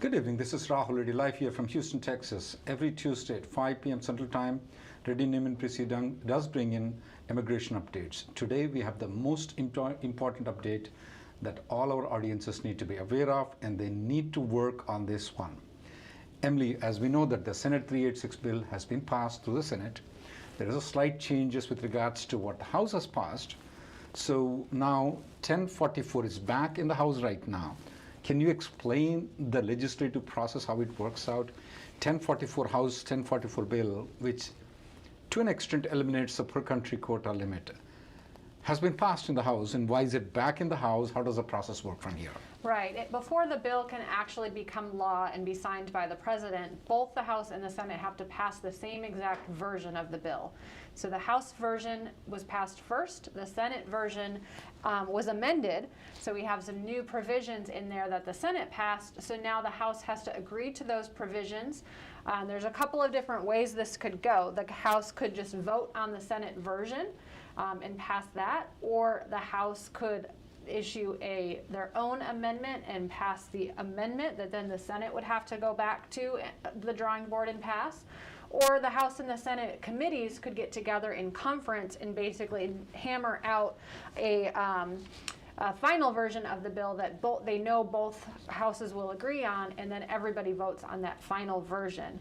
Good evening. This is Rahul Reddy, live here from Houston, Texas. Every Tuesday at 5 p.m. Central Time, Reddy Neumann does bring in immigration updates. Today, we have the most important update that all our audiences need to be aware of, and they need to work on this one. Emily, as we know that the Senate 386 bill has been passed through the Senate, there is a slight changes with regards to what the House has passed. So now 1044 is back in the House right now. Can you explain the legislative process, how it works out? 1044 House, 1044 bill, which to an extent eliminates the per country quota limit, has been passed in the House, and why is it back in the House? How does the process work from here? Right. Before the bill can actually become law and be signed by the president, both the House and the Senate have to pass the same exact version of the bill. So the House version was passed first. The Senate version was amended. So we have some new provisions in there that the Senate passed. So now the House has to agree to those provisions. There's a couple of different ways this could go. The House could just vote on the Senate version and pass that, or the House could issue their own amendment and pass the amendment that then the Senate would have to go back to the drawing board and pass. Or the House and the Senate committees could get together in conference and basically hammer out a final version of the bill that they know both houses will agree on, and then everybody votes on that final version.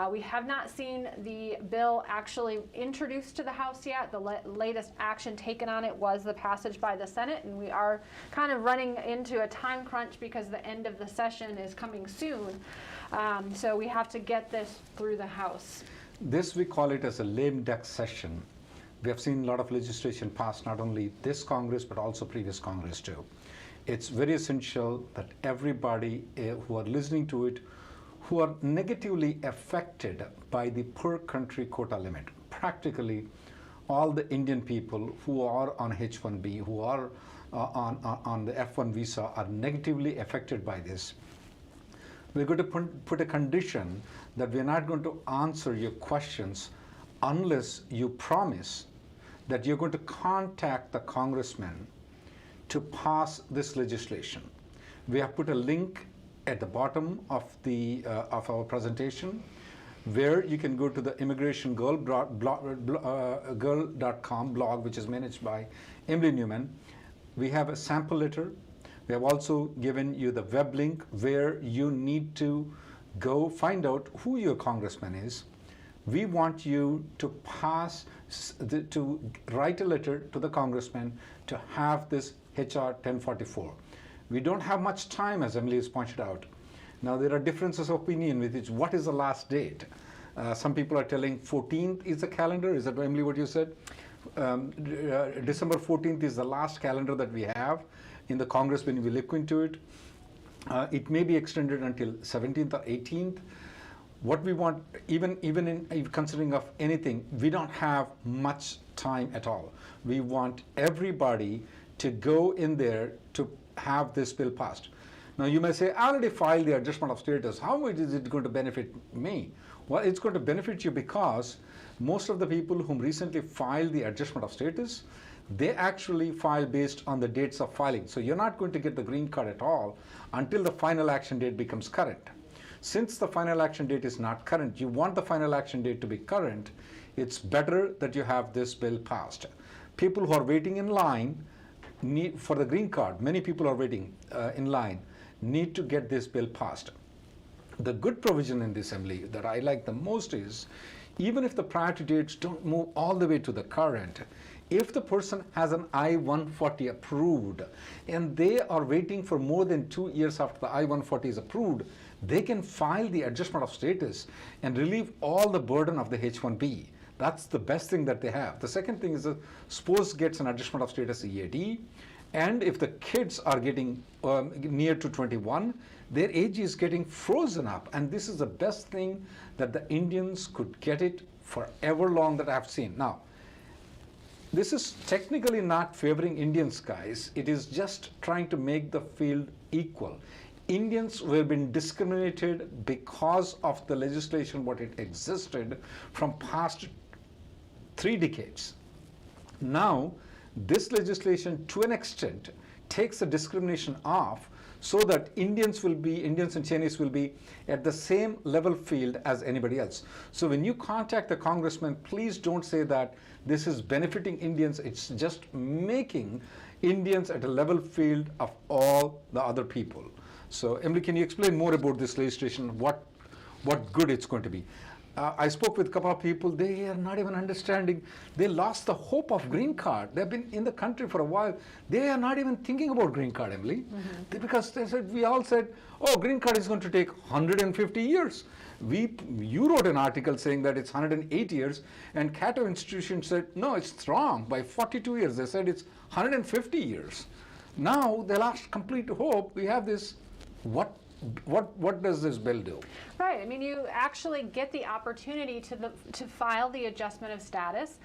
We have not seen the bill actually introduced to the House yet. The latest action taken on it was the passage by the Senate, and we are kind of running into a time crunch because the end of the session is coming soon. So we have to get this through the House. This, we call it as a lame duck session. We have seen a lot of legislation passed, not only this Congress, but also previous Congress too. It's very essential that everybody who are listening to it, who are negatively affected by the per country quota limit, practically all the Indian people who are on H-1B, who are on the F-1 visa, are negatively affected by this. We're going to put a condition that we're not going to answer your questions unless you promise that you're going to contact the congressman to pass this legislation. We have put a link at the bottom of our presentation where you can go to the immigrationgirl.com blog, which is managed by Reddy Neumann. We have a sample letter. We have also given you the web link where you need to go find out who your congressman is. We want you to to write a letter to the congressman to have this HR 1044. We don't have much time, as Emily has pointed out. Now, there are differences of opinion with it. What is the last date? Some people are telling 14th is the calendar. Is that, Emily, what you said? December 14th is the last calendar that we have in the Congress when we look into it. It may be extended until 17th or 18th. What we want, even in considering of anything, we don't have much time at all. We want everybody to go in there to have this bill passed. Now you may say, I already filed the adjustment of status. How much is it going to benefit me? Well, it's going to benefit you because most of the people whom recently filed the adjustment of status, they actually file based on the dates of filing. So you're not going to get the green card at all until the final action date becomes current. Since the final action date is not current, you want the final action date to be current, it's better that you have this bill passed. People who are waiting in line for the green card, many people are waiting in line, need to get this bill passed. The good provision in the Assembly that I like the most is, even if the priority dates don't move all the way to the current, if the person has an I-140 approved and they are waiting for more than 2 years after the I-140 is approved, they can file the adjustment of status and relieve all the burden of the H-1B. That's the best thing that they have. The second thing is, spouse gets an adjustment of status EAD, and if the kids are getting near to 21, their age is getting frozen up, and this is the best thing that the Indians could get it forever long that I've seen. Now, this is technically not favoring Indians, guys. It is just trying to make the field equal. Indians were being discriminated because of the legislation, what it existed from past 3 decades. Now, this legislation, to an extent, takes the discrimination off so that Indians and Chinese will be at the same level field as anybody else. So when you contact the congressman, please don't say that this is benefiting Indians. It's just making Indians at a level field of all the other people. So Emily, can you explain more about this legislation, what good it's going to be? I spoke with a couple of people. They are not even understanding. They lost the hope of green card. They've been in the country for a while. They are not even thinking about green card, Emily, because they said, we all said, oh, green card is going to take 150 years. You wrote an article saying that it's 108 years, and Cato Institution said, no, it's wrong. By 42 years, they said it's 150 years. Now they lost complete hope. We have this. What does this bill do? Right. I mean, you actually get the opportunity to file the adjustment of status.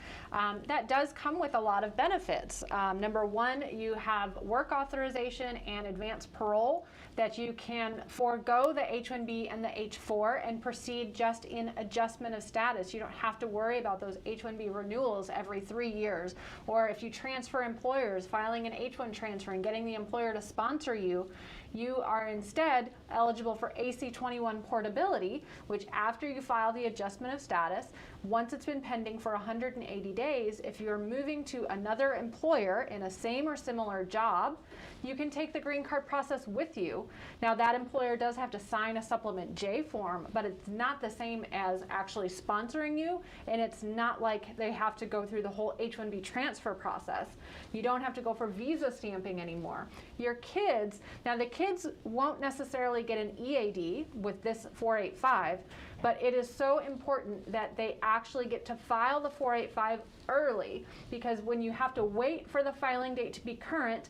That does come with a lot of benefits. Number one, you have work authorization and advanced parole that you can forego the H-1B and the H-4 and proceed just in adjustment of status. You don't have to worry about those H-1B renewals every 3 years, or if you transfer employers, filing an H-1 transfer and getting the employer to sponsor you. You are instead eligible for AC-21 portability, which after you file the adjustment of status, once it's been pending for 180 days, if you're moving to another employer in a same or similar job, you can take the green card process with you. Now that employer does have to sign a supplement J form, but it's not the same as actually sponsoring you, and it's not like they have to go through the whole H-1B transfer process. You don't have to go for visa stamping anymore. Your kids, now the kids won't necessarily get an EAD with this 485, but it is so important that they actually get to file the 485 early, because when you have to wait for the filing date to be current,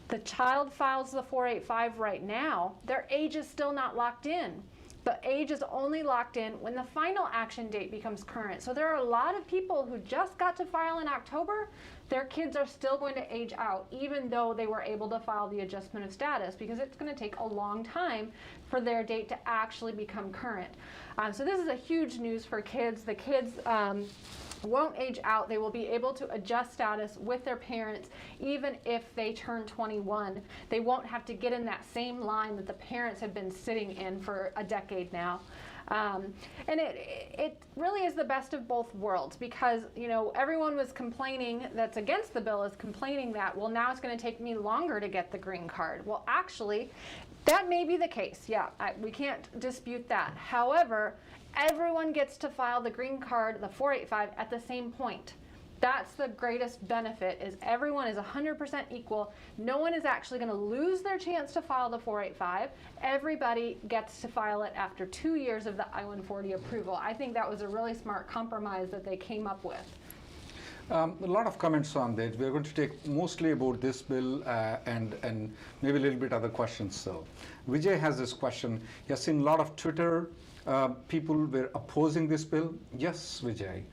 the child files the 485 right now, their age is still not locked in. The age is only locked in when the final action date becomes current. So there are a lot of people who just got to file in October. Their kids are still going to age out, even though they were able to file the adjustment of status, because it's going to take a long time for their date to actually become current. So this is a huge news for kids. The kids won't age out. They will be able to adjust status with their parents even if they turn 21. They won't have to get in that same line that the parents have been sitting in for a decade now. And it really is the best of both worlds, because everyone was complaining that's against the bill is complaining that, well, now it's going to take me longer to get the green card. Well, actually, that may be the case. Yeah, we can't dispute that. However, everyone gets to file the green card, the 485, at the same point. That's the greatest benefit, is everyone is 100% equal. No one is actually going to lose their chance to file the 485. Everybody gets to file it after 2 years of the I-140 approval. I think that was a really smart compromise that they came up with. A lot of comments on that. We're going to take mostly about this bill and maybe a little bit other questions. So Vijay has this question. He has seen a lot of Twitter people were opposing this bill. Yes, Vijay,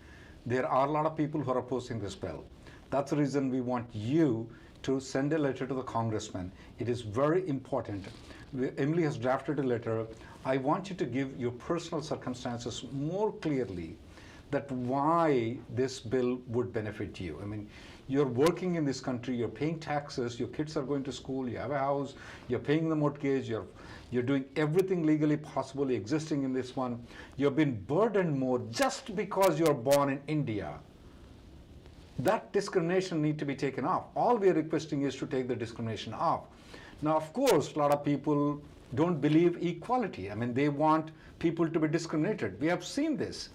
there are a lot of people who are opposing this bill. That's the reason we want you to send a letter to the congressman. It is very important. Emily has drafted a letter. I want you to give your personal circumstances more clearly, that why this bill would benefit you. I mean, you're working in this country, you're paying taxes, your kids are going to school, you have a house, you're paying the mortgage, you're doing everything legally possible existing in this one. You've been burdened more just because you're born in India. That discrimination needs to be taken off. All we are requesting is to take the discrimination off. Now, of course, a lot of people don't believe equality. I mean, they want people to be discriminated. We have seen this.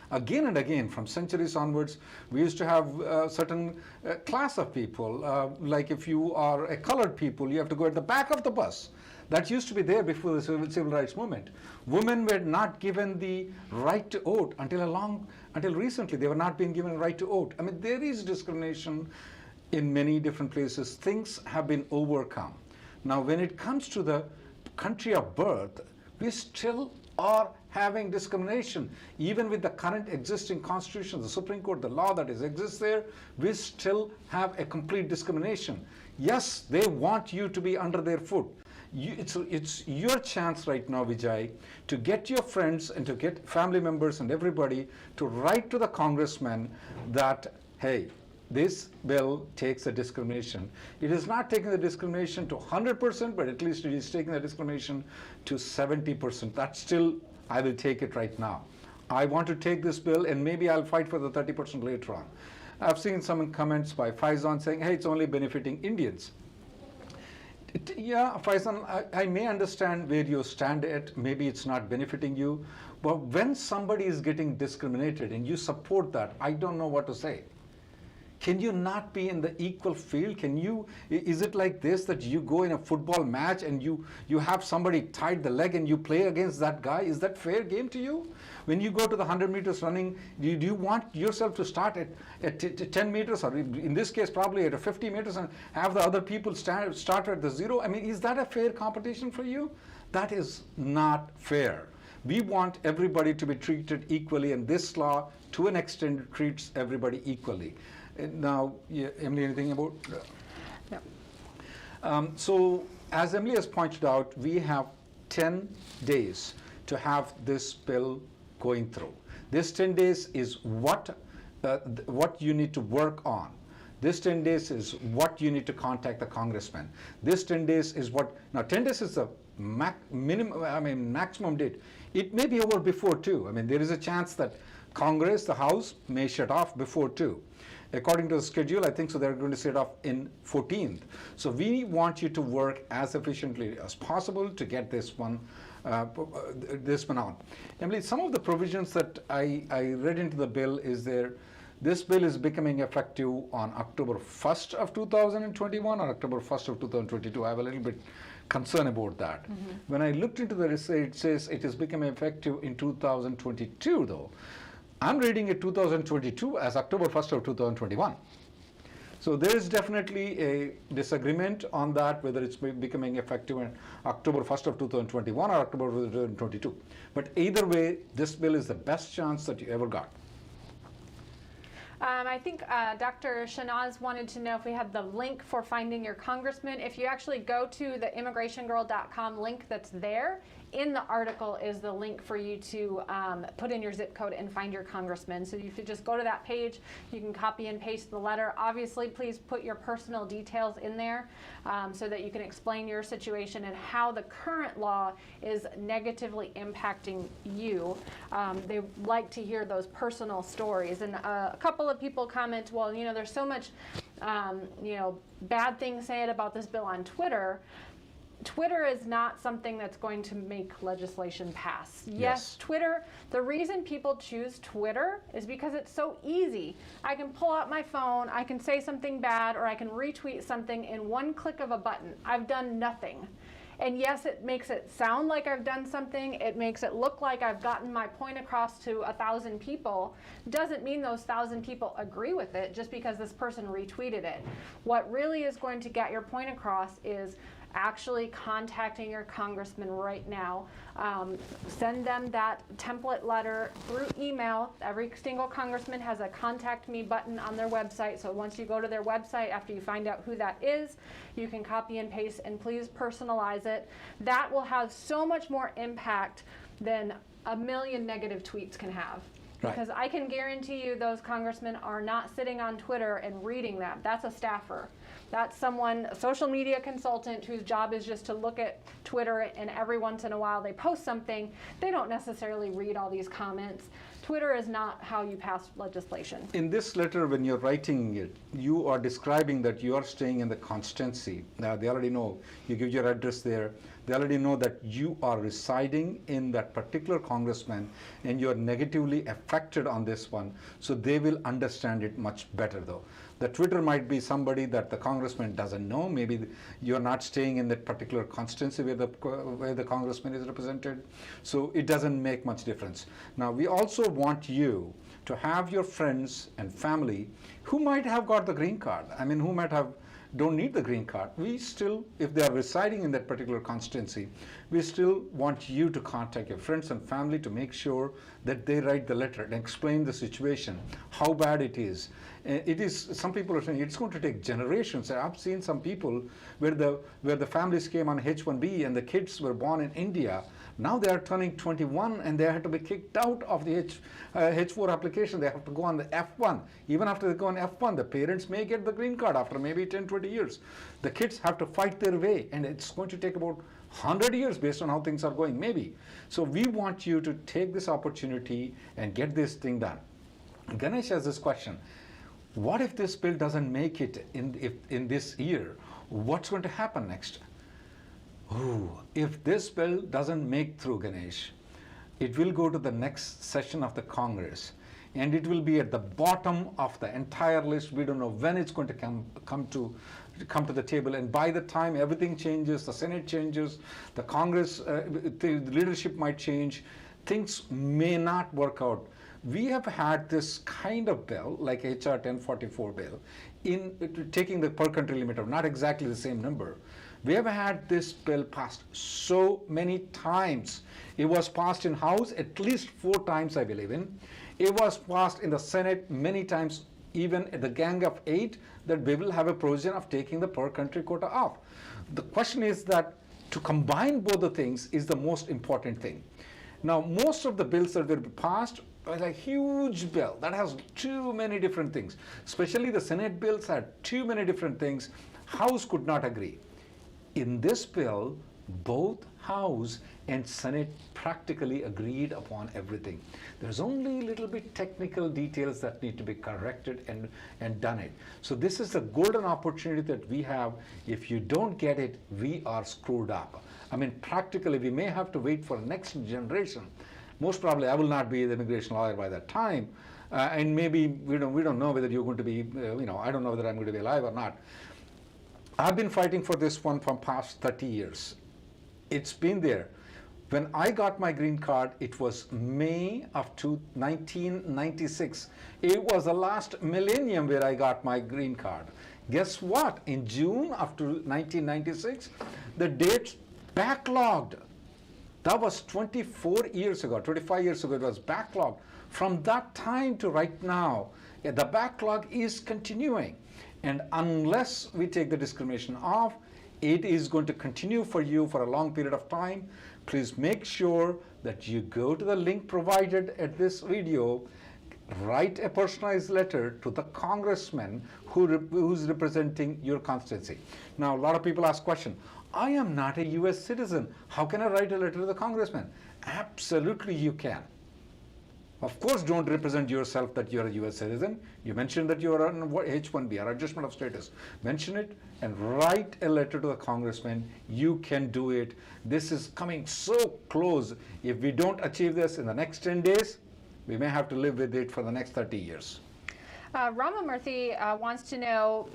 Again and again, from centuries onwards, we used to have a certain class of people. Like if you are a colored people, you have to go at the back of the bus. That used to be there before the civil rights movement. Women were not given the right to vote until recently. They were not being given the right to vote. I mean, there is discrimination in many different places. Things have been overcome. Now, when it comes to the country of birth, we still are having discrimination. Even with the current existing constitution, the Supreme Court, the law that exists there, we still have a complete discrimination. Yes, they want you to be under their foot. It's your chance right now, Vijay, to get your friends and to get family members and everybody to write to the congressman that, hey, this bill takes the discrimination. It is not taking the discrimination to 100%, but at least it is taking the discrimination to 70%. That's still, I will take it right now. I want to take this bill, and maybe I'll fight for the 30% later on. I've seen some comments by Faizan saying, hey, it's only benefiting Indians. Yeah, Faizan, I may understand where you stand at. Maybe it's not benefiting you. But when somebody is getting discriminated and you support that, I don't know what to say. Can you not be in the equal field? Can you, is it like this that you go in a football match and you have somebody tied the leg and you play against that guy? Is that fair game to you? When you go to the 100 meters running, do you want yourself to start at 10 meters, or in this case probably at 50 meters, and have the other people start at the zero? I mean, is that a fair competition for you? That is not fair. We want everybody to be treated equally, and this law, to an extent, treats everybody equally. Now, yeah, Emily, anything about? No. So, as Emily has pointed out, we have 10 days to have this bill going through. This 10 days is what you need to work on. This 10 days is what you need to contact the congressman. This 10 days is what, now 10 days is the maximum date. It may be over before too. I mean, there is a chance that Congress, the House, may shut off before too. According to the schedule, I think so they're going to set off in 14th. So we want you to work as efficiently as possible to get this one on. Emily, some of the provisions that I read into the bill is there. This bill is becoming effective on October 1st of 2021 or October 1st of 2022. I have a little bit concern about that. Mm-hmm. When I looked into the receipt, it says it is becoming effective in 2022 though. I'm reading it 2022 as October 1st of 2021. So there is definitely a disagreement on that, whether it's becoming effective on October 1st of 2021 or October 2022. But either way, this bill is the best chance that you ever got. I think Dr. Shanaz wanted to know if we had the link for finding your congressman. If you actually go to the immigrationgirl.com link that's there, in the article is the link for you to put in your zip code and find your congressman. So if you just go to that page, you can copy and paste the letter. Obviously, please put your personal details in there so that you can explain your situation and how the current law is negatively impacting you. They like to hear those personal stories. And a couple of people comment, well, you know, there's so much, bad things said about this bill on Twitter. Twitter is not something that's going to make legislation pass. Yes, Twitter, the reason people choose Twitter is because it's so easy. I can pull out my phone, I can say something bad, or I can retweet something in one click of a button. I've done nothing. And yes, it makes it sound like I've done something. It makes it look like I've gotten my point across to 1,000 people. Doesn't mean those 1,000 people agree with it just because this person retweeted it. What really is going to get your point across is actually contacting your congressman right now. Send them that template letter through email. Every single congressman has a contact me button on their website. So once you go to their website, after you find out who that is, you can copy and paste, and please personalize it. That will have so much more impact than a million negative tweets can have. Right. Because I can guarantee you those congressmen are not sitting on Twitter and reading that. That's a staffer. That's someone, a social media consultant whose job is just to look at Twitter, and every once in a while they post something. They don't necessarily read all these comments. Twitter is not how you pass legislation. In this letter, when you're writing it, you are describing that you are staying in the constituency. Now, they already know. You give your address there. They already know that you are residing in that particular congressman and you're negatively affected on this one. So they will understand it much better though. The Twitter might be somebody that the congressman doesn't know. Maybe you're not staying in that particular constituency where the congressman is represented. So it doesn't make much difference. Now, we also want you to have your friends and family who might have got the green card. I mean, who might have don't need the green card. We still, if they are residing in that particular constituency, we still want you to contact your friends and family to make sure that they write the letter and explain the situation, how bad it is. It is, some people are saying it's going to take generations. I've seen some people where the families came on H-1B and the kids were born in India, Now they are turning 21 and they have to be kicked out of the H4 application. They have to go on the F1. Even after they go on F1, the parents may get the green card after maybe 10, 20 years. The kids have to fight their way, and it's going to take about 100 years based on how things are going, maybe. So we want you to take this opportunity and get this thing done. Ganesh has this question. What if this bill doesn't make it in this year? What's going to happen next? Ooh, if this bill doesn't make through, Ganesh, it will go to the next session of the Congress, and it will be at the bottom of the entire list. We don't know when it's going to come to the table, and by the time everything changes, the Senate changes, the Congress, the leadership might change, things may not work out. We have had this kind of bill, like HR 1044 bill, in taking the per country limit of not exactly the same number. We have had this bill passed so many times. It was passed in House at least 4 times, I believe in. It was passed in the Senate many times, even at the gang of 8, that we will have a provision of taking the per country quota off. The question is that to combine both the things is the most important thing. Now, most of the bills that will be passed are a huge bill that has too many different things. Especially the Senate bills had too many different things. House could not agree. In this bill, both House and Senate practically agreed upon everything. There's only a little bit technical details that need to be corrected and done it. So this is a golden opportunity that we have. If you don't get it, we are screwed up. I mean, practically, we may have to wait for next generation. Most probably, I will not be the immigration lawyer by that time, and maybe we don't know whether you're going to be, I don't know whether I'm going to be alive or not. I've been fighting for this one for past 30 years. It's been there. When I got my green card, it was May of 1996. It was the last millennium where I got my green card. Guess what? In June of 1996, the dates backlogged. That was 24 years ago, 25 years ago, it was backlogged. From that time to right now, the backlog is continuing. And unless we take the discrimination off, it is going to continue for you for a long period of time. Please make sure that you go to the link provided at this video, write a personalized letter to the congressman who's representing your constituency. Now, a lot of people ask question, I am not a US citizen. How can I write a letter to the congressman? Absolutely you can. Of course, don't represent yourself that you're a US citizen. You mention that you're on H-1B or adjustment of status. Mention it and write a letter to the congressman. You can do it. This is coming so close. If we don't achieve this in the next 10 days, we may have to live with it for the next 30 years. Ramamurthy wants to know,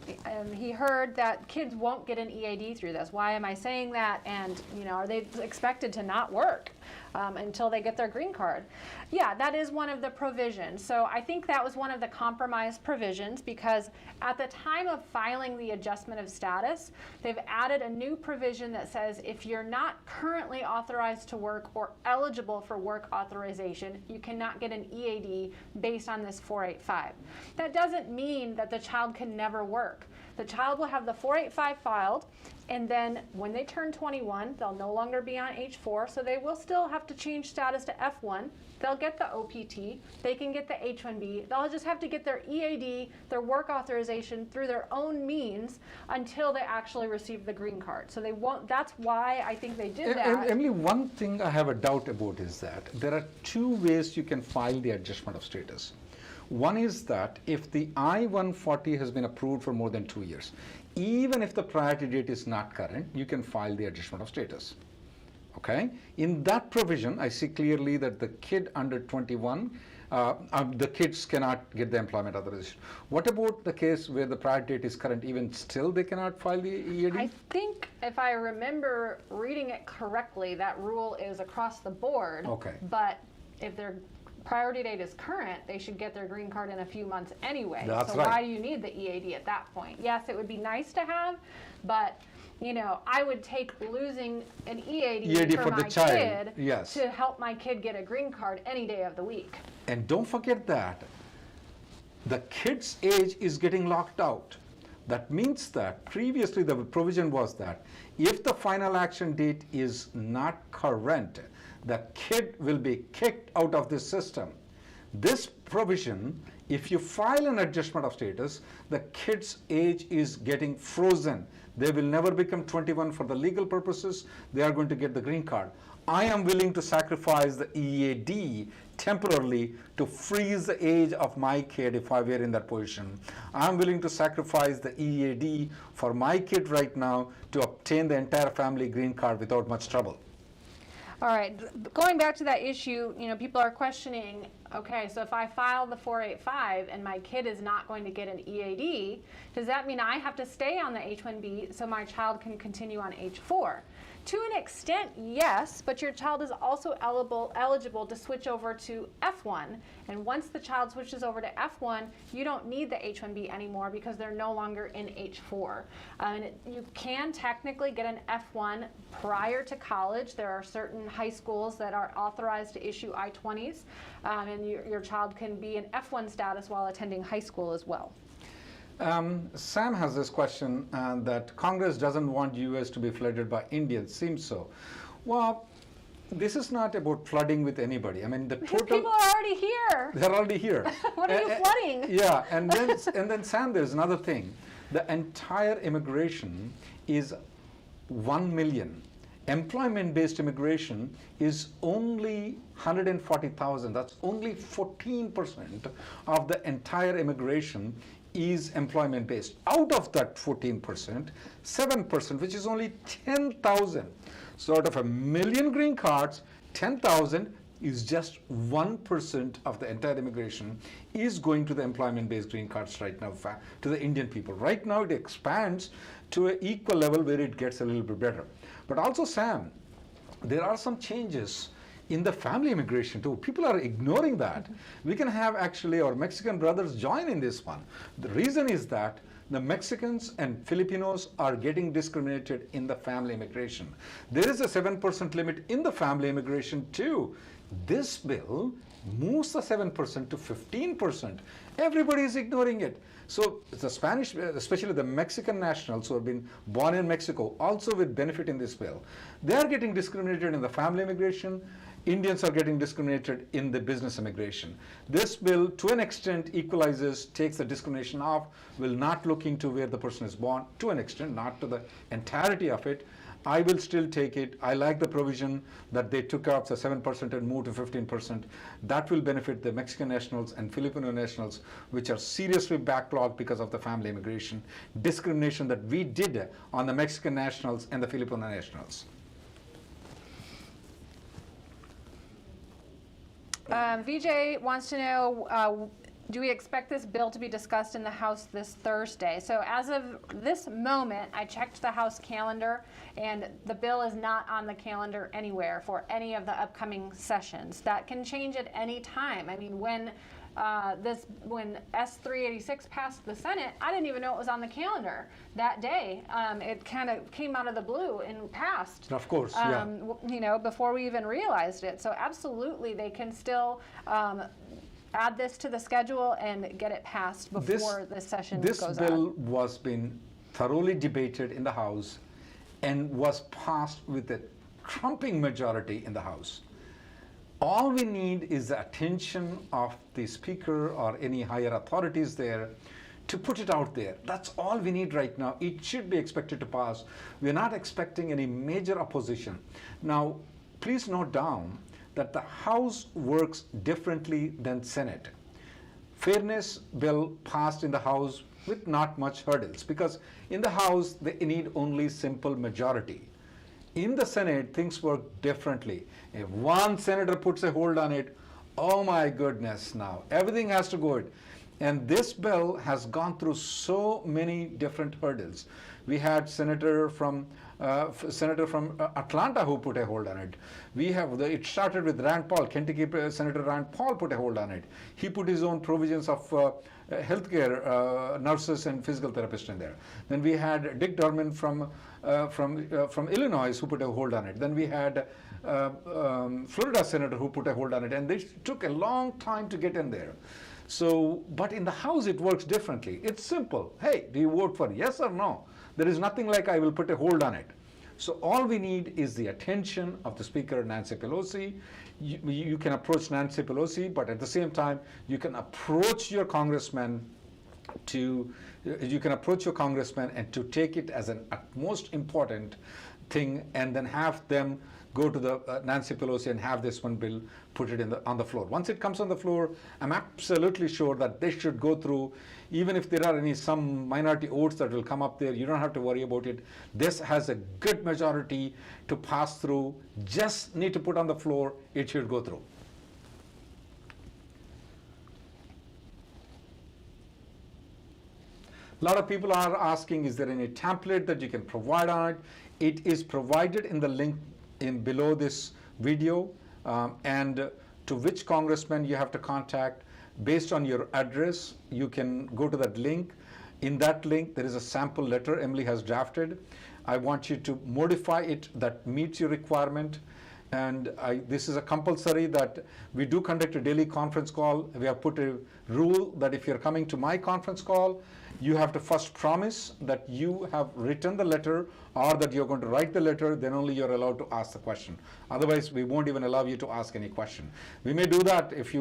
he heard that kids won't get an EAD through this. Why am I saying that? And, are they expected to not work until they get their green card? Yeah, that is one of the provisions. So I think that was one of the compromise provisions, because at the time of filing the adjustment of status, they've added a new provision that says if you're not currently authorized to work or eligible for work authorization, you cannot get an EAD based on this 485. That doesn't mean that the child can never work. The child will have the 485 filed, and then when they turn 21, they'll no longer be on H4, so they will still have to change status to F1. They'll get the OPT, they can get the H-1B, they'll just have to get their EAD, their work authorization through their own means until they actually receive the green card. So they won't, that's why I think they did that. Emily, one thing I have a doubt about is that there are 2 ways you can file the adjustment of status. One is that if the I-140 has been approved for more than 2 years, even if the priority date is not current, you can file the adjustment of status. Okay? In that provision, I see clearly that the kid under 21, the kids cannot get the employment authorization. What about the case where the priority date is current, even still they cannot file the EAD? I think if I remember reading it correctly, that rule is across the board. Okay. But if their priority date is current, they should get their green card in a few months anyway. That's so right. Why do you need the EAD at that point? Yes, it would be nice to have, but I would take losing an EAD for my the child. kid Yes. to help my kid get a green card any day of the week. And don't forget that the kid's age is getting locked out. That means that previously the provision was that if the final action date is not current, the kid will be kicked out of this system. This provision, if you file an adjustment of status, the kid's age is getting frozen. They will never become 21 for the legal purposes. They are going to get the green card. I am willing to sacrifice the EAD temporarily to freeze the age of my kid if I were in that position. I'm willing to sacrifice the EAD for my kid right now to obtain the entire family green card without much trouble. All right, going back to that issue, people are questioning, okay, so if I file the 485 and my kid is not going to get an EAD, does that mean I have to stay on the H-1B so my child can continue on H-4? To an extent, yes, but your child is also eligible to switch over to F1. And once the child switches over to F1, you don't need the H-1B anymore because they're no longer in H-4. You can technically get an F1 prior to college. There are certain high schools that are authorized to issue I-20s, and your child can be in F1 status while attending high school as well. Sam has this question that Congress doesn't want U.S. to be flooded by Indians. Seems so. Well, this is not about flooding with anybody. I mean, the total people are already here. They're already here. What are you flooding? Yeah, and then Sam, there's another thing. The entire immigration is 1 million. Employment-based immigration is only 140,000. That's only 14% of the entire immigration is employment-based. Out of that 14%, 7%, which is only 10,000. So out of 1 million green cards, 10,000 is just 1% of the entire immigration is going to the employment-based green cards right now, to the Indian people. Right now it expands to an equal level where it gets a little bit better. But also, Sam, there are some changes in the family immigration too. People are ignoring that. We can have actually our Mexican brothers join in this one. The reason is that the Mexicans and Filipinos are getting discriminated in the family immigration. There is a 7% limit in the family immigration too. This bill moves the 7% to 15%. Everybody is ignoring it. So the Spanish, especially the Mexican nationals who have been born in Mexico, also will benefit in this bill. They are getting discriminated in the family immigration. Indians are getting discriminated in the business immigration. This bill, to an extent, equalizes, takes the discrimination off, will not look into where the person is born, to an extent, not to the entirety of it. I will still take it. I like the provision that they took out the 7% and moved to 15%. That will benefit the Mexican nationals and Filipino nationals, which are seriously backlogged because of the family immigration discrimination that we did on the Mexican nationals and the Filipino nationals. Vijay wants to know, do we expect this bill to be discussed in the House this Thursday? So as of this moment, I checked the House calendar, and the bill is not on the calendar anywhere for any of the upcoming sessions. That can change at any time. I mean, when S386 passed the Senate, I didn't even know it was on the calendar that day. It kind of came out of the blue and passed. Of course, yeah. Before we even realized it. So absolutely, they can still add this to the schedule and get it passed before the session goes on. This bill was being thoroughly debated in the House and was passed with a trumping majority in the House. All we need is the attention of the Speaker or any higher authorities there to put it out there. That's all we need right now. It should be expected to pass. We're not expecting any major opposition. Now, please note down that the House works differently than Senate. Fairness bill passed in the House with not much hurdles, because in the House they need only simple majority. In the Senate, things work differently. If one senator puts a hold on it, oh my goodness, now everything has to go. And this bill has gone through so many different hurdles. We had senator from Atlanta who put a hold on it. It started with Rand Paul. Kentucky Senator Rand Paul put a hold on it. He put his own provisions of healthcare nurses and physical therapists in there. Then we had Dick Durbin from Illinois who put a hold on it. Then we had Florida senator who put a hold on it, and they took a long time to get in there. So, but in the House it works differently. It's simple. Hey, do you vote for yes or no? There is nothing like I will put a hold on it. So all we need is the attention of the Speaker, Nancy Pelosi. You can approach Nancy Pelosi, but at the same time, you can approach your congressman and to take it as an utmost important thing, and then have them go to the Nancy Pelosi and have this one bill put it on the floor. Once it comes on the floor, I'm absolutely sure that they should go through, even if there are some minority votes that will come up there, you don't have to worry about it. This has a good majority to pass through. Just need to put on the floor, it should go through. A lot of people are asking, is there any template that you can provide on it? It is provided in the link below this video, and to which congressman you have to contact based on your address. You can go to that link. In that link, there is a sample letter Emily has drafted. I want you to modify it that meets your requirement. And this is a compulsory that we do conduct a daily conference call. We have put a rule that if you're coming to my conference call, you have to first promise that you have written the letter, or that you're going to write the letter, then only you're allowed to ask the question. Otherwise, we won't even allow you to ask any question. We may do that if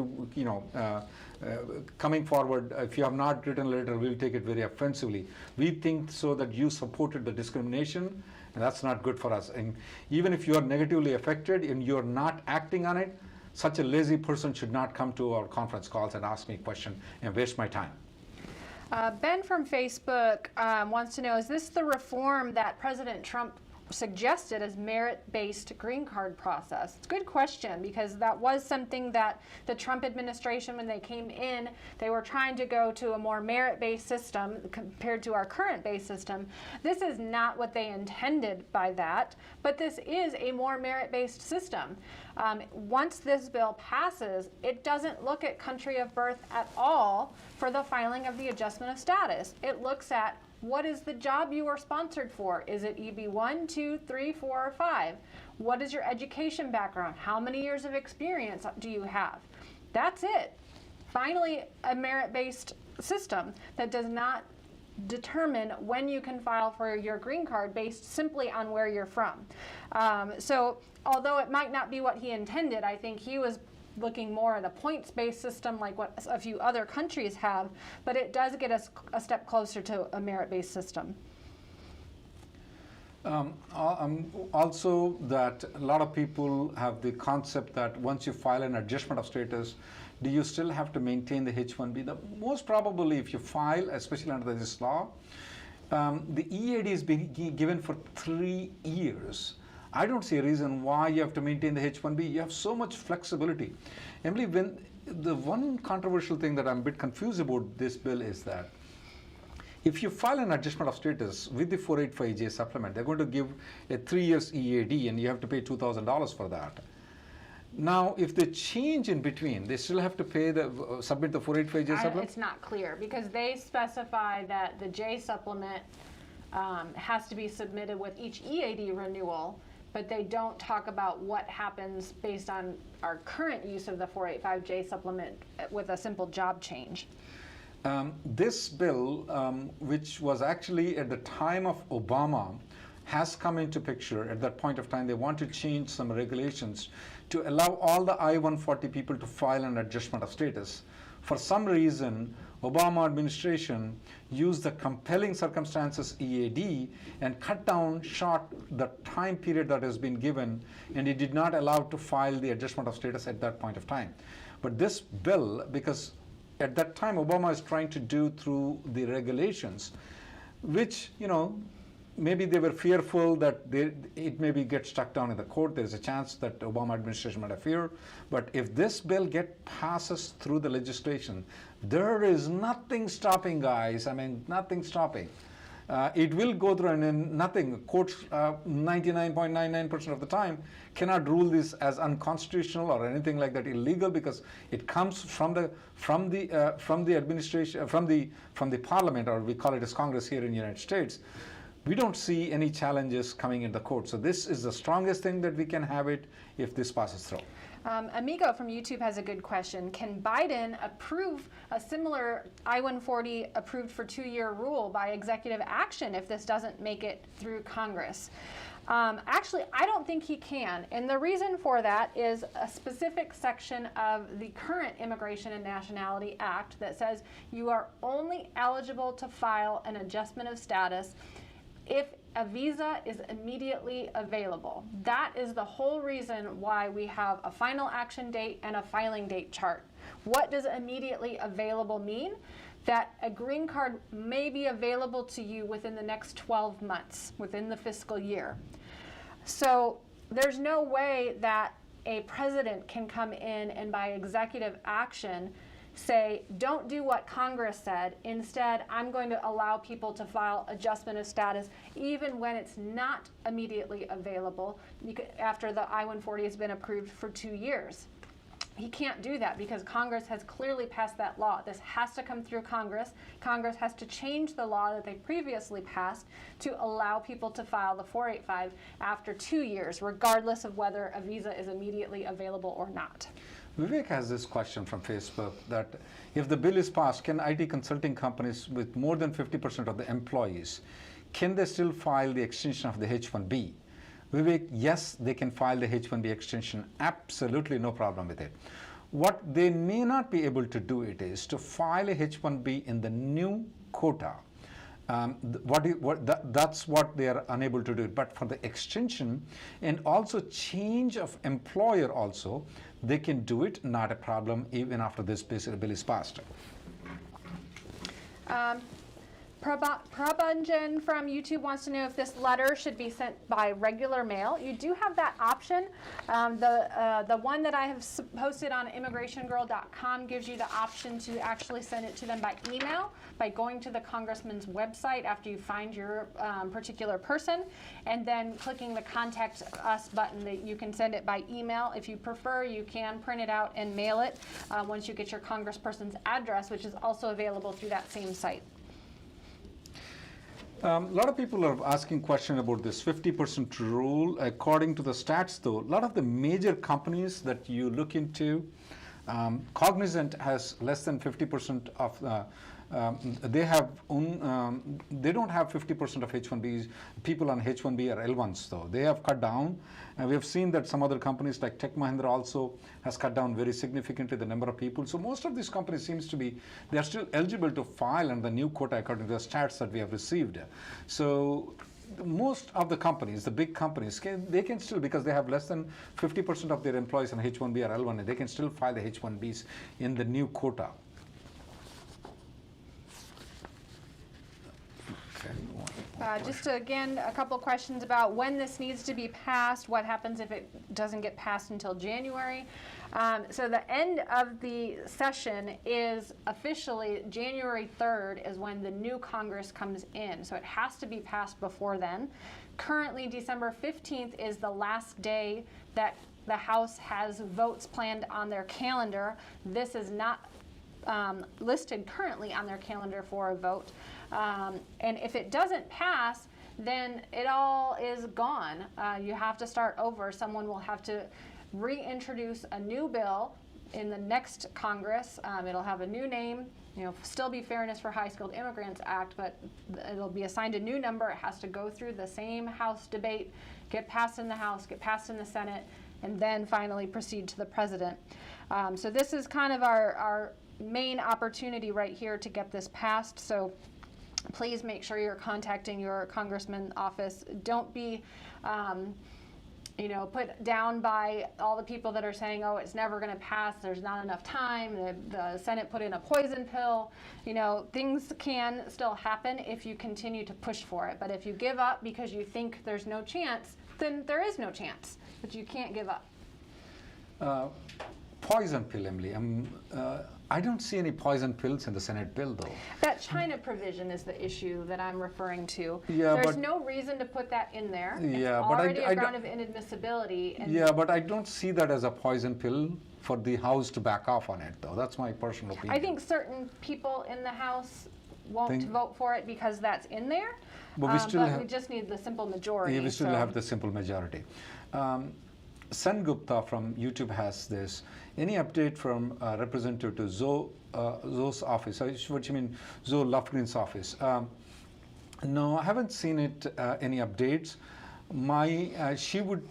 coming forward, if you have not written a letter, we'll take it very offensively. We think so that you supported the discrimination, and that's not good for us. And even if you are negatively affected and you're not acting on it, such a lazy person should not come to our conference calls and ask me a question and waste my time. Ben from Facebook wants to know, is this the reform that President Trump suggested as merit-based green card process? It's a good question, because that was something that the Trump administration, when they came in, they were trying to go to a more merit-based system compared to our current base system. This is not what they intended by that, but this is a more merit-based system. Once this bill passes, it doesn't look at country of birth at all for the filing of the adjustment of status. It looks at what is the job you are sponsored for. Is it EB 1, 2, 3, 4, or 5? What is your education background? How many years of experience do you have? That's it. Finally, a merit-based system that does not determine when you can file for your green card based simply on where you're from. So although it might not be what he intended, I think he was looking more at a points-based system like what a few other countries have, but it does get us a step closer to a merit-based system. Also, that a lot of people have the concept that once you file an adjustment of status, do you still have to maintain the H-1B? The most probably, if you file, especially under this law, the EAD is being given for 3 years. I don't see a reason why you have to maintain the H-1B. You have so much flexibility. Emily, when the one controversial thing that I'm a bit confused about this bill is that if you file an adjustment of status with the 485J supplement, they're going to give a 3 years EAD, and you have to pay $2,000 for that. Now, if they change in between, they still have to pay submit the 485J supplement? It's not clear, because they specify that the J supplement has to be submitted with each EAD renewal, but they don't talk about what happens based on our current use of the 485J supplement with a simple job change. This bill, which was actually at the time of Obama, has come into picture. At that point of time, they want to change some regulations to allow all the I-140 people to file an adjustment of status. For some reason, Obama administration used the compelling circumstances EAD and cut down short the time period that has been given, and it did not allow to file the adjustment of status at that point of time. But this bill, because at that time Obama is trying to do through the regulations, which, maybe they were fearful that it maybe get stuck down in the court. There's a chance that the Obama administration might have fear. But if this bill passes through the legislation, there is nothing stopping, guys. I mean, nothing stopping. It will go through, and then nothing. Courts 99.99% of the time cannot rule this as unconstitutional or anything like that, illegal, because it comes from the administration, from the parliament, or we call it as Congress here in the United States. We don't see any challenges coming in the court. So this is the strongest thing that we can have it if this passes through. Amigo from YouTube has a good question. Can Biden approve a similar I-140 approved for 2-year rule by executive action if this doesn't make it through Congress? Actually, I don't think he can. And the reason for that is a specific section of the current Immigration and Nationality Act that says you are only eligible to file an adjustment of status if a visa is immediately available. That is the whole reason why we have a final action date and a filing date chart. What does immediately available mean? That a green card may be available to you within the next 12 months, within the fiscal year. So there's no way that a president can come in and by executive action say, don't do what Congress said. Instead, I'm going to allow people to file adjustment of status even when it's not immediately available after the I-140 has been approved for 2 years. He can't do that because Congress has clearly passed that law. This has to come through Congress. Congress has to change the law that they previously passed to allow people to file the 485 after 2 years, regardless of whether a visa is immediately available or not. Vivek has this question from Facebook that if the bill is passed, can IT consulting companies with more than 50% of the employees, can they still file the extension of the H-1B? Vivek, yes, they can file the H-1B extension, absolutely no problem with it. What they may not be able to do it is to file a H-1B in the new quota. That's what they are unable to do. But for the extension and also change of employer also, they can do it, not a problem, even after this bill is passed. Prabhanjan from YouTube wants to know if this letter should be sent by regular mail. You do have that option. The one that I have posted on immigrationgirl.com gives you the option to actually send it to them by email by going to the congressman's website after you find your particular person and then clicking the Contact Us button. That you can send it by email. If you prefer, you can print it out and mail it once you get your congressperson's address, which is also available through that same site. A lot of people are asking questions about this 50% rule. According to the stats, though, a lot of the major companies that you look into, Cognizant has less than 50% of. They don't have 50% of H-1Bs. People on H-1B are L1s, though. They have cut down. And we have seen that some other companies like Tech Mahindra also has cut down very significantly the number of people. So most of these companies seems to be, they are still eligible to file under the new quota according to the stats that we have received. So most of the companies, the big companies, they can still, because they have less than 50% of their employees on H-1B or L1, they can still file the H-1Bs in the new quota. Just again, a couple questions about when this needs to be passed, what happens if it doesn't get passed until January. So the end of the session is officially January 3rd is when the new Congress comes in. So it has to be passed before then. Currently, December 15th is the last day that the House has votes planned on their calendar. This is not listed currently on their calendar for a vote. And if it doesn't pass, then it all is gone. You have to start over. Someone will have to reintroduce a new bill in the next Congress. It'll have a new name, still be Fairness for High Skilled Immigrants Act, but it'll be assigned a new number. It has to go through the same House debate, get passed in the House, get passed in the Senate, and then finally proceed to the President. So this is kind of our main opportunity right here to get this passed. So please make sure you're contacting your congressman office. Don't be put down by all the people that are saying, oh, it's never going to pass, there's not enough time, the Senate put in a poison pill. Things can still happen if you continue to push for it. But if you give up because you think there's no chance, then there is no chance. But you can't give up. Poison pill, Emily. I don't see any poison pills in the Senate bill, though. That China provision is the issue that I'm referring to. Yeah, There's no reason to put that in there. Yeah, it's but already a ground of inadmissibility. And yeah, but I don't see that as a poison pill for the House to back off on it, though. That's my personal opinion. I think certain people in the House won't vote for it because that's in there. But we we just need the simple majority. Yeah, we still have the simple majority. Sen Gupta from YouTube has this. Any update from Representative to Zoe's office? What you mean, Zoe Lofgren's office? No, I haven't seen it. Any updates?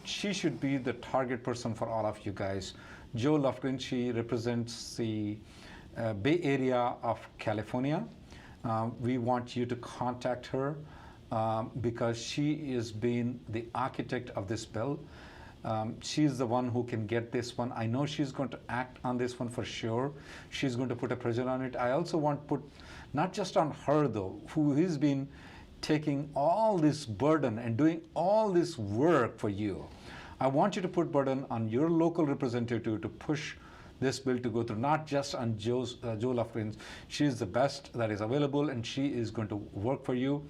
She should be the target person for all of you guys. Joe Lofgren, she represents the Bay Area of California. We want you to contact her because she has been the architect of this bill. She's the one who can get this one. I know she's going to act on this one for sure. She's going to put a pressure on it. I also want to put, not just on her though, who has been taking all this burden and doing all this work for you. I want you to put burden on your local representative to push this bill to go through, not just on Joe Lofgren. She is the best that is available and she is going to work for you.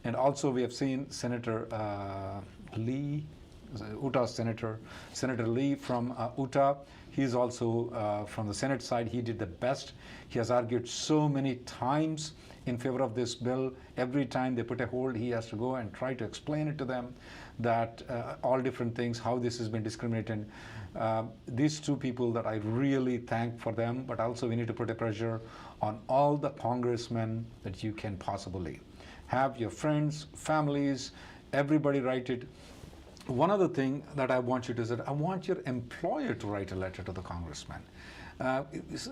And also we have seen Senator Lee, Utah Senator Lee from Utah. He's also from the Senate side. He did the best. He has argued so many times in favor of this bill. Every time they put a hold, he has to go and try to explain it to them that all different things, how this has been discriminated. These two people that I really thank for them, but also we need to put a pressure on all the congressmen that you can possibly have, your friends, families, everybody write it. One other thing that I want you to do is that I want your employer to write a letter to the congressman.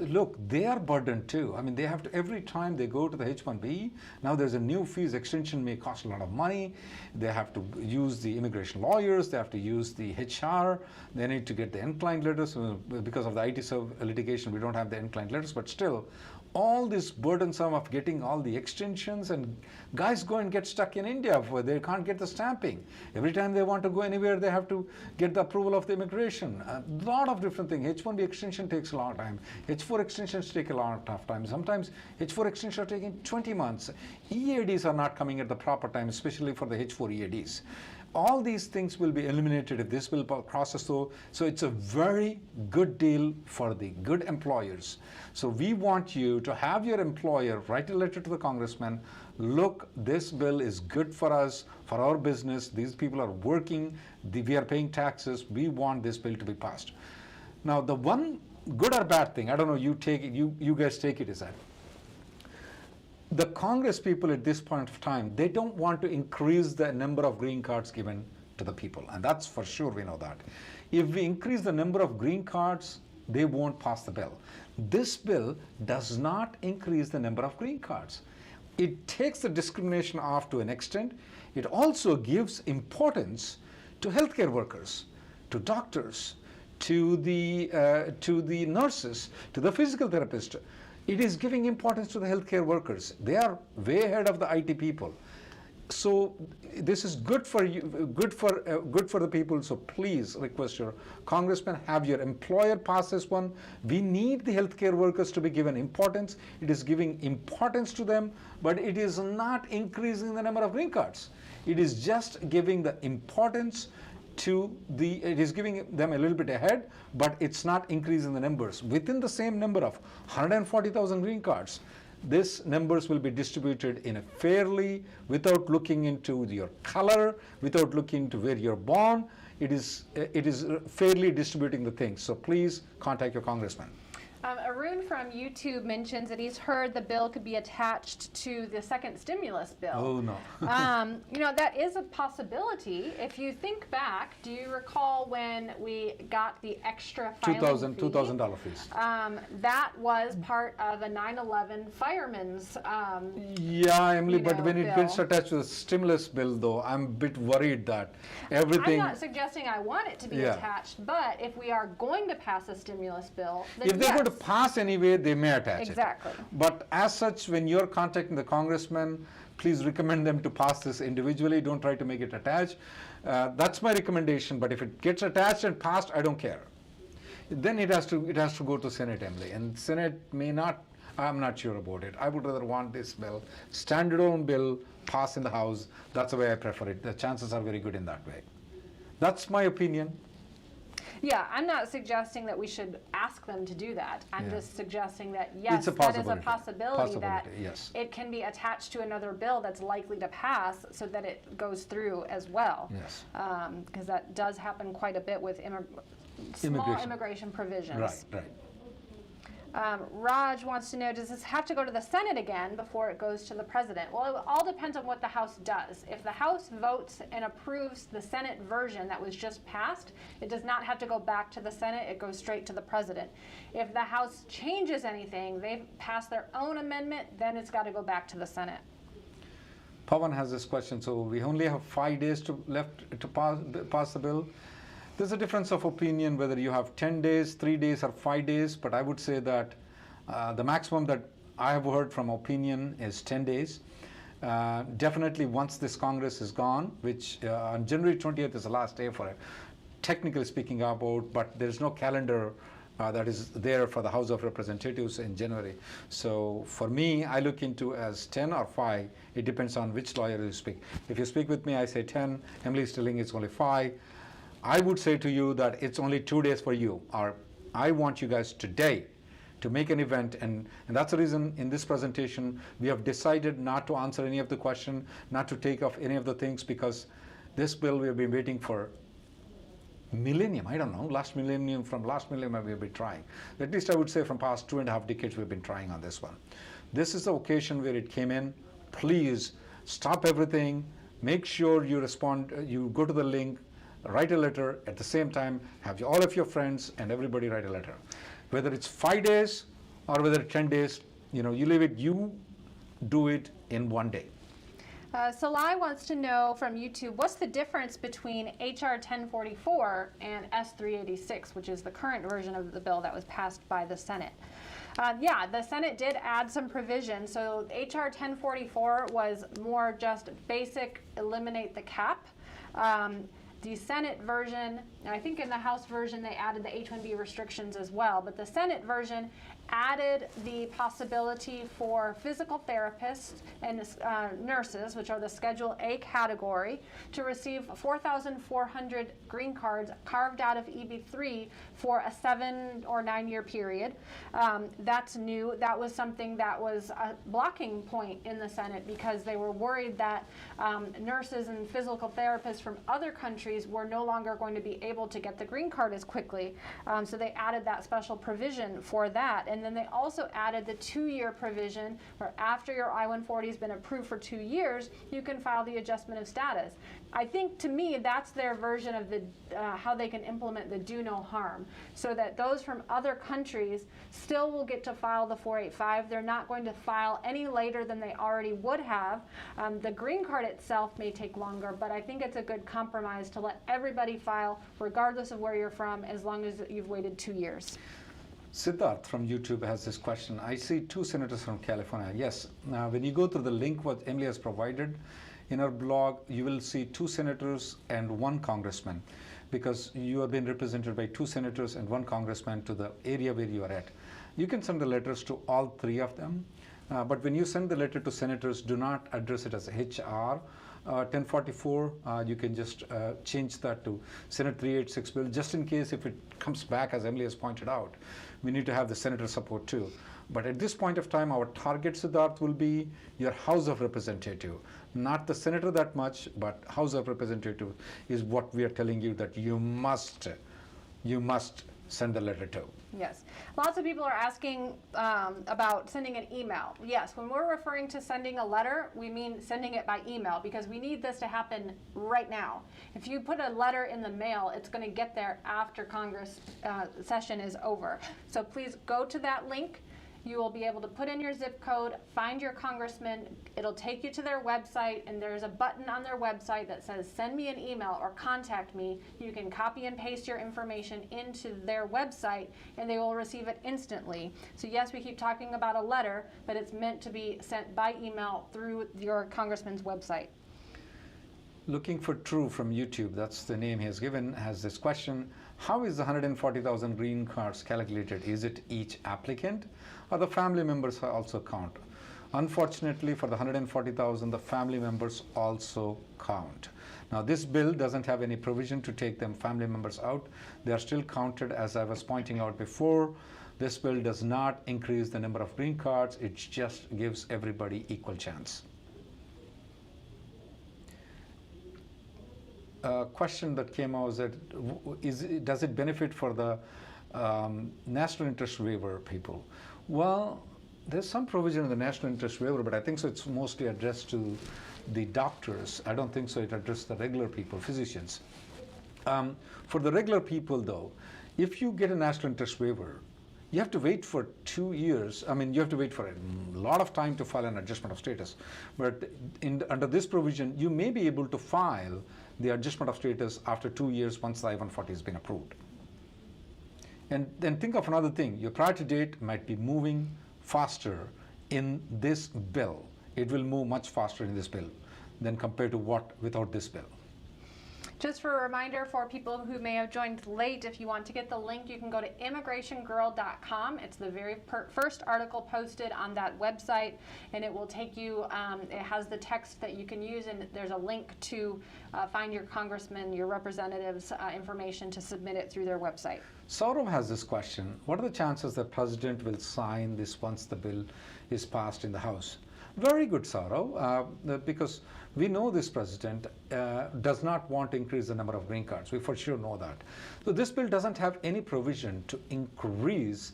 Look, they are burdened too. I mean, they have to, every time they go to the H-1B, now there's a new fees extension may cost a lot of money. They have to use the immigration lawyers, they have to use the HR, they need to get the inclined letters. Because of the IT litigation, we don't have the inclined letters, but still, all this burdensome of getting all the extensions, and guys go and get stuck in India where they can't get the stamping. Every time they want to go anywhere, they have to get the approval of the immigration. A lot of different things. H-1B extension takes a long time. H-4 extensions take a lot of time. Sometimes H-4 extensions are taking 20 months. EADs are not coming at the proper time, especially for the H-4 EADs. All these things will be eliminated if this bill process though. So it's a very good deal for the good employers. So we want you to have your employer write a letter to the congressman. Look, this bill is good for us, for our business. These people are working. We are paying taxes. We want this bill to be passed. Now, the one good or bad thing, I don't know, you take it, you guys take it, is that the Congress people at this point of time, they don't want to increase the number of green cards given to the people. And that's for sure, we know that. If we increase the number of green cards, they won't pass the bill. This bill does not increase the number of green cards. It takes the discrimination off to an extent. It also gives importance to healthcare workers, to doctors, to the nurses, to the physical therapist. It is giving importance to the healthcare workers. They are way ahead of the IT people. So this is good for you, good for the people. So please request your congressman, have your employer pass this one. We need the healthcare workers to be given importance. It is giving importance to them, but it is not increasing the number of green cards. It is just giving the importance to it is giving them a little bit ahead, but it's not increasing the numbers. Within the same number of 140,000 green cards, these numbers will be distributed in a fairly, without looking into your color, without looking into where you're born. It is fairly distributing the things. So please contact your congressman. Arun from YouTube mentions that he's heard the bill could be attached to the second stimulus bill. Oh, no. That is a possibility. If you think back, do you recall when we got the extra filing fee? $2,000 fees. That was part of a 9/11 fireman's Yeah, Emily, but when it bill. gets attached to the stimulus bill, though, I'm a bit worried that everything... I'm not suggesting I want it to be Yeah. attached, but if we are going to pass a stimulus bill, then If they're yes. going to pass anyway, they may attach Exactly. it. But as such, when you're contacting the congressman, please recommend them to pass this individually. Don't try to make it attached. That's my recommendation. But if it gets attached and passed, I don't care. Then it has to go to Senate, Emily, and Senate may not. I'm not sure about it. I would rather want this bill, standalone bill, pass in the House. That's the way I prefer it. The chances are very good in that way. That's my opinion. Yeah, I'm not suggesting that we should ask them to do that. I'm Yeah. just suggesting that, yes, It's a that is a possibility. possibility that Yes. it can be attached to another bill that's likely to pass so that it goes through as well. Yes. Because that does happen quite a bit with small immigration provisions. Right, right. Raj wants to know, does this have to go to the Senate again before it goes to the president? Well, it all depends on what the House does. If the House votes and approves the Senate version that was just passed, it does not have to go back to the Senate, it goes straight to the president. If the House changes anything, they've passed their own amendment, then it's got to go back to the Senate. Pawan has this question, so we only have 5 days left to pass the bill. There's a difference of opinion whether you have 10 days, 3 days, or 5 days, but I would say that the maximum that I have heard from opinion is 10 days. Definitely once this Congress is gone, which on January 20th is the last day for it, technically speaking about, but there's no calendar that is there for the House of Representatives in January. So for me, I look into as 10 or 5. It depends on which lawyer you speak. If you speak with me, I say 10. Emily is telling it's only 5. I would say to you that it's only 2 days for you, or I want you guys today to make an event, and that's the reason in this presentation we have decided not to answer any of the question, not to take off any of the things, because this bill we have been waiting for millennium, I don't know, from last millennium we've been trying. At least I would say from past 2.5 decades we've been trying on this one. This is the occasion where it came in. Please stop everything, make sure you respond, you go to the link, write a letter, at the same time have all of your friends and everybody write a letter. Whether it's 5 days or whether 10 days, you leave it, you do it in 1 day. Salai wants to know from YouTube, what's the difference between HR 1044 and S 386, which is the current version of the bill that was passed by the Senate? Yeah, the Senate did add some provisions. So HR 1044 was more just basic, eliminate the cap. The Senate version, I think in the House version they added the H-1B restrictions as well, but the Senate version added the possibility for physical therapists and nurses, which are the Schedule A category, to receive 4,400 green cards carved out of EB3 for a 7 or 9 year period. That's new. That was something that was a blocking point in the Senate because they were worried that nurses and physical therapists from other countries were no longer going to be able to get the green card as quickly. So they added that special provision for that. And then they also added the 2-year provision where after your I-140 has been approved for 2 years, you can file the adjustment of status. I think, to me, that's their version of the how they can implement the do no harm, so that those from other countries still will get to file the 485. They're not going to file any later than they already would have. The green card itself may take longer, but I think it's a good compromise to let everybody file, regardless of where you're from, as long as you've waited 2 years. Siddharth from YouTube has this question. I see 2 senators from California. Yes, when you go through the link what Emily has provided in our blog, you will see 2 senators and 1 congressman, because you have been represented by 2 senators and 1 congressman to the area where you are at. You can send the letters to all 3 of them, but when you send the letter to senators, do not address it as HR 1044. You can just change that to Senate 386 bill, just in case if it comes back, as Emily has pointed out. We need to have the senator support too. But at this point of time, our target, Siddharth, will be your House of Representative. Not the senator that much, but House of Representative is what we are telling you that you must send the letter to. Yes. Lots of people are asking about sending an email. Yes, when we're referring to sending a letter, we mean sending it by email, because we need this to happen right now. If you put a letter in the mail, it's going to get there after Congress session is over. So please go to that link. You will be able to put in your zip code, find your congressman. It'll take you to their website, and there's a button on their website that says send me an email or contact me. You can copy and paste your information into their website, and they will receive it instantly. So yes, we keep talking about a letter, but it's meant to be sent by email through your congressman's website. Looking for True from YouTube, that's the name he has given, has this question. How is the 140,000 green cards calculated? Is it each applicant or the family members also count? Unfortunately, for the 140,000, the family members also count. Now, this bill doesn't have any provision to take them family members out. They are still counted, as I was pointing out before. This bill does not increase the number of green cards. It just gives everybody equal chance. A question that came out is that does it benefit for the national interest waiver people? Well, there's some provision in the national interest waiver, but I think so it's mostly addressed to the doctors. I don't think so it addressed the regular people, physicians. For the regular people though, if you get a national interest waiver, you have to wait for 2 years. I mean, you have to wait for a lot of time to file an adjustment of status. But under this provision, you may be able to file the adjustment of status after 2 years once the I-140 has been approved. And then think of another thing. Your priority date might be moving faster in this bill. It will move much faster in this bill than compared to what without this bill. Just for a reminder for people who may have joined late, if you want to get the link, you can go to immigrationgirl.com. It's the very first article posted on that website, and it will take you, it has the text that you can use, and there's a link to find your congressman, your representative's information to submit it through their website. Saurav has this question. What are the chances that President will sign this once the bill is passed in the House? Very good, Saurav, because we know this president does not want to increase the number of green cards. We for sure know that. So this bill doesn't have any provision to increase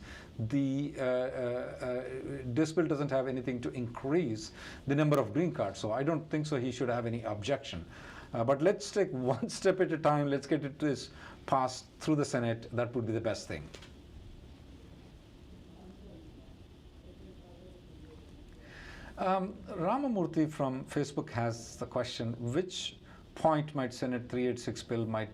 the, this bill doesn't have anything to increase the number of green cards. So I don't think so he should have any objection. But let's take one step at a time. Let's get this passed through the Senate. That would be the best thing. Ramamurthy from Facebook has the question, which point might Senate 386 bill might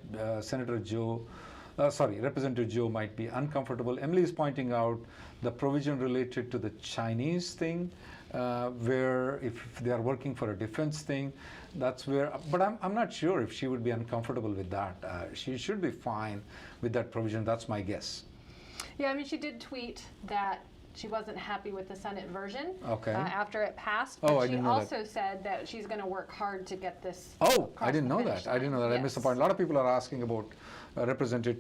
Representative Joe might be uncomfortable. Emily is pointing out the provision related to the Chinese thing, where if they are working for a defense thing, that's where, but I'm not sure if she would be uncomfortable with that. She should be fine with that provision, that's my guess. Yeah, I mean, she did tweet that she wasn't happy with the Senate version after it passed. But she also said that she's going to work hard to get this. Oh, I didn't know that. I didn't know that. Yes. I missed the point. A lot of people are asking about Representative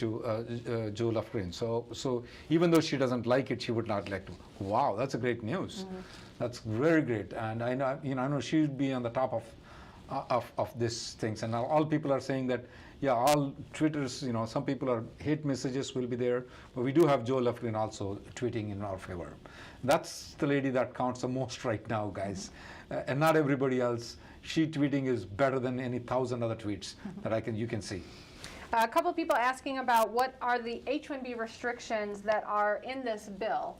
Joe Lofgren. So even though she doesn't like it, she would not like to. Wow, that's a great news. Mm-hmm. That's very great. And I know, I know she would be on the top of these things. And now all people are saying that, yeah, all Twitters, some people are hate messages will be there, but we do have Joe Lofgren also tweeting in our favor. That's the lady that counts the most right now, guys. And not everybody else. She tweeting is better than any 1,000 other tweets that you can see. A couple of people asking about what are the H-1B restrictions that are in this bill.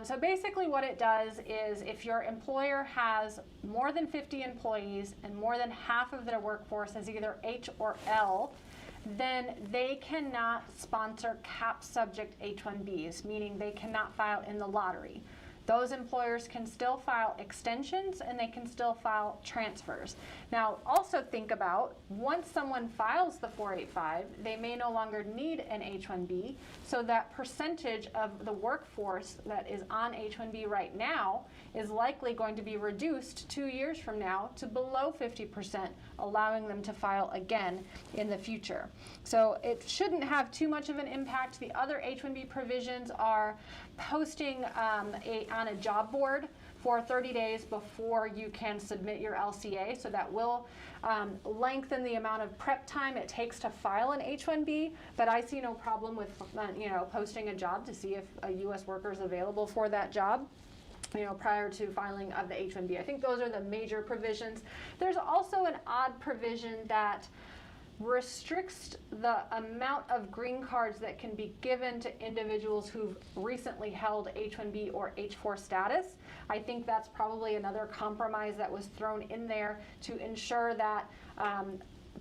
So basically what it does is if your employer has more than 50 employees and more than half of their workforce is either H or L, then they cannot sponsor cap subject H-1Bs, meaning they cannot file in the lottery. Those employers can still file extensions and they can still file transfers. Now, also think about once someone files the 485, they may no longer need an H-1B, so that percentage of the workforce that is on H-1B right now is likely going to be reduced 2 years from now to below 50%, allowing them to file again in the future. So it shouldn't have too much of an impact. The other H-1B provisions are posting on a job board for 30 days before you can submit your LCA, so that will lengthen the amount of prep time it takes to file an H-1B, but I see no problem with posting a job to see if a U.S. worker is available for that job prior to filing of the H-1B. I think those are the major provisions. There's also an odd provision that restricts the amount of green cards that can be given to individuals who've recently held H-1B or H-4 status. I think that's probably another compromise that was thrown in there to ensure that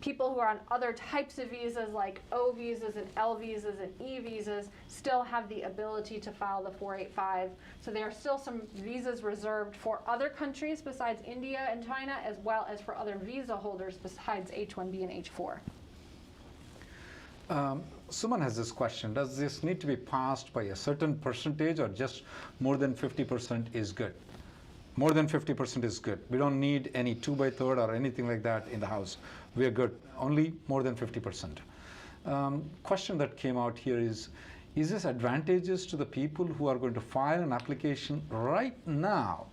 people who are on other types of visas like O visas and L visas and E visas still have the ability to file the 485. So there are still some visas reserved for other countries besides India and China, as well as for other visa holders besides H-1B and H-4. Suman has this question. Does this need to be passed by a certain percentage or just more than 50% is good? More than 50% is good. We don't need any 2/3 or anything like that in the House. We're good. Only more than 50%. Question that came out here is this advantageous to the people who are going to file an application right now?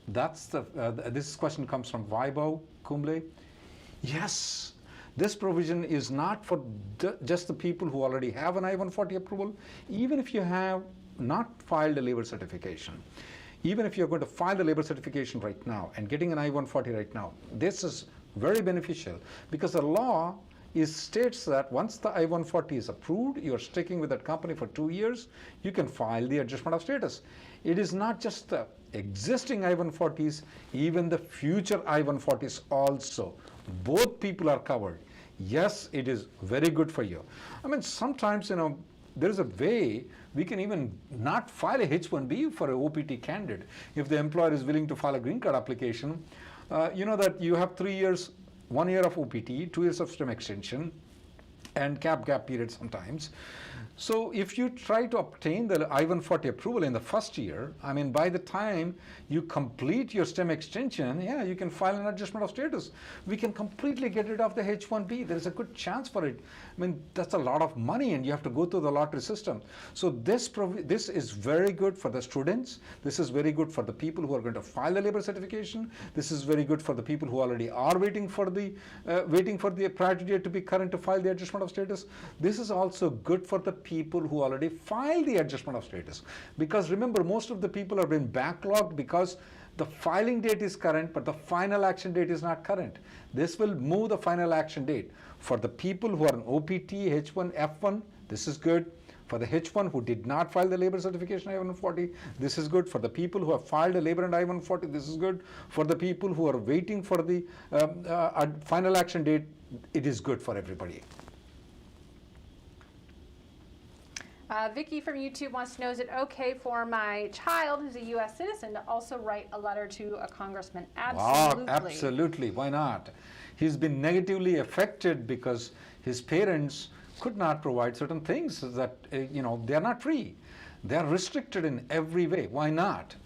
That's the, this question comes from Vaibhav Kumble. Yes, this provision is not for just the people who already have an I-140 approval. Even if you have not filed a labor certification, even if you're going to file the labor certification right now and getting an I-140 right now, this is very beneficial because the law states that once the I-140 is approved, you're sticking with that company for 2 years, you can file the adjustment of status. It is not just the existing I-140s, even the future I-140s also. Both people are covered. Yes, it is very good for you. I mean, sometimes, you know, there is a way we can even not file a H-1B for an OPT candidate. If the employer is willing to file a green card application, you know that you have 3 years, 1 year of OPT, 2 years of STEM extension, and gap period sometimes. So if you try to obtain the I-140 approval in the first year, I mean, by the time you complete your STEM extension, yeah, you can file an adjustment of status. We can completely get rid of the H-1B. There is a good chance for it. I mean, that's a lot of money and you have to go through the lottery system. So this is very good for the students. This is very good for the people who are going to file the labor certification. This is very good for the people who already are waiting for the priority date to be current to file the adjustment of status. This is also good for the people who already filed the adjustment of status. Because remember, most of the people have been backlogged because the filing date is current, but the final action date is not current. This will move the final action date. For the people who are on OPT, H1, F1, this is good. For the H1 who did not file the labor certification I-140, this is good. For the people who have filed a labor and I-140, this is good. For the people who are waiting for the final action date, it is good for everybody. Vicky from YouTube wants to know, is it okay for my child who's a U.S. citizen to also write a letter to a congressman? Absolutely. Wow, absolutely. Why not? He's been negatively affected because his parents could not provide certain things that, you know, they are not free. They are restricted in every way. Why not?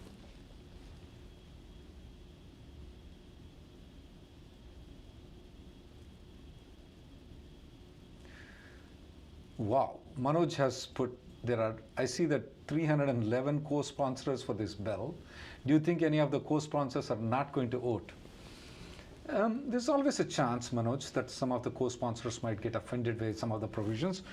Wow. Manoj has put, I see that 311 co-sponsors for this bill. Do you think any of the co-sponsors are not going to vote? There's always a chance, Manoj, that some of the co-sponsors might get offended with some of the provisions.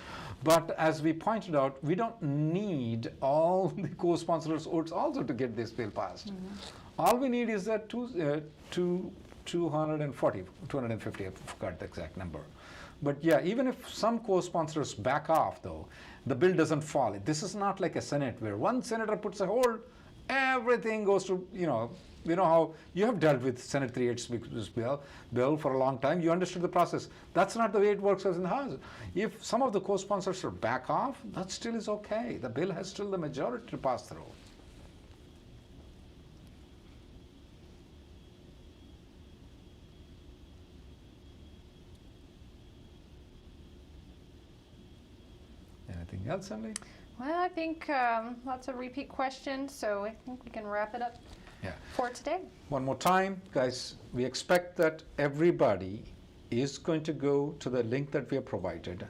But as we pointed out, we don't need all the co-sponsors' votes also to get this bill passed. Mm-hmm. All we need is that 250, I forgot the exact number. But yeah, even if some co-sponsors back off, though, the bill doesn't fall. This is not like a Senate where one senator puts a hold, everything goes to, you know how you have dealt with Senate 386 bill for a long time. You understood the process. That's not the way it works as in the House. If some of the co-sponsors are back off, that still is okay. The bill has still the majority to pass through. Anything else, Emily? Well, I think lots of repeat questions, so I think we can wrap it up for today. One more time, guys, we expect that everybody is going to go to the link that we have provided.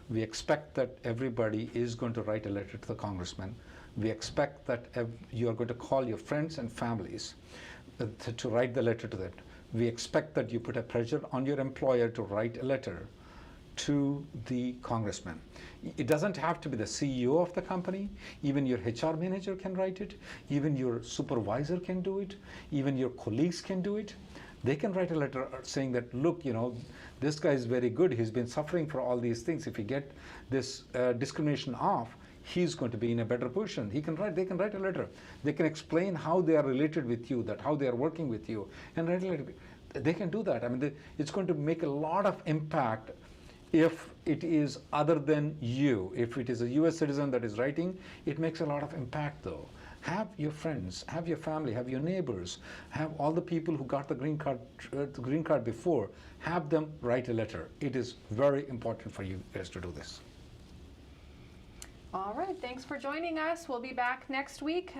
We expect that everybody is going to write a letter to the congressman. We expect that you are going to call your friends and families to write the letter to that. We expect that you put a pressure on your employer to write a letter to the congressman. It doesn't have to be the CEO of the company. Even your HR manager can write it. Even your supervisor can do it. Even your colleagues can do it. They can write a letter saying that, look, you know, this guy is very good. He's been suffering for all these things. If we get this discrimination off, he's going to be in a better position. They can write a letter. They can explain how they are related with you, that how they are working with you, and write a letter. They can do that. I mean, it's going to make a lot of impact. If it is other than you, if it is a US citizen that is writing, it makes a lot of impact though. Have your friends, have your family, have your neighbors, have all the people who got the green card before, have them write a letter. It is very important for you guys to do this. All right, thanks for joining us. We'll be back next week.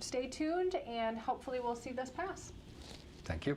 Stay tuned, and hopefully we'll see this pass. Thank you.